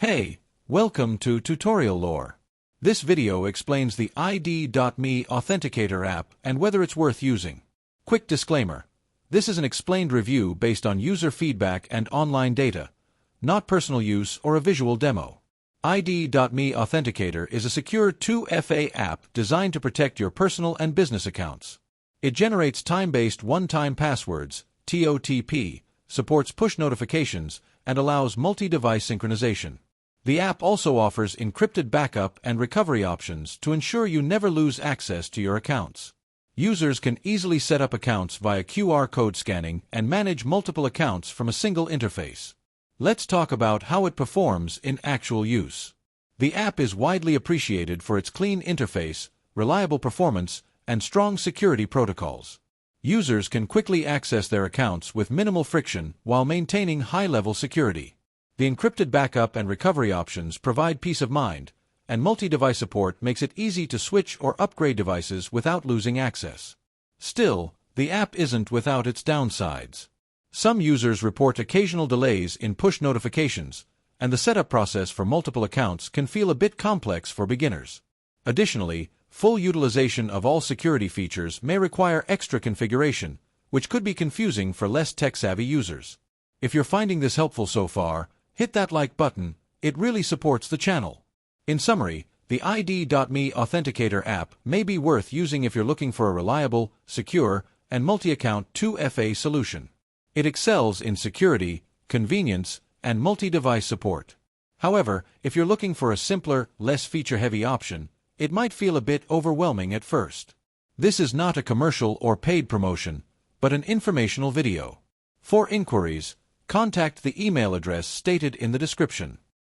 Hey, welcome to Tutorial Lore. This video explains the ID.me Authenticator app and whether it's worth using. Quick disclaimer. This is an explained review based on user feedback and online data, not personal use or a visual demo. ID.me Authenticator is a secure 2FA app designed to protect your personal and business accounts. It generates time-based one-time passwords, TOTP, supports push notifications, and allows multi-device synchronization. The app also offers encrypted backup and recovery options to ensure you never lose access to your accounts. Users can easily set up accounts via QR code scanning and manage multiple accounts from a single interface. Let's talk about how it performs in actual use. The app is widely appreciated for its clean interface, reliable performance, and strong security protocols. Users can quickly access their accounts with minimal friction while maintaining high-level security. The encrypted backup and recovery options provide peace of mind, and multi-device support makes it easy to switch or upgrade devices without losing access. Still, the app isn't without its downsides. Some users report occasional delays in push notifications, and the setup process for multiple accounts can feel a bit complex for beginners. Additionally, full utilization of all security features may require extra configuration, which could be confusing for less tech-savvy users. If you're finding this helpful so far, hit that like button, it really supports the channel. In summary, the ID.me Authenticator app may be worth using if you're looking for a reliable, secure, and multi-account 2FA solution. It excels in security, convenience, and multi-device support. However, if you're looking for a simpler, less feature-heavy option, it might feel a bit overwhelming at first. This is not a commercial or paid promotion, but an informational video. For inquiries, contact the email address stated in the description.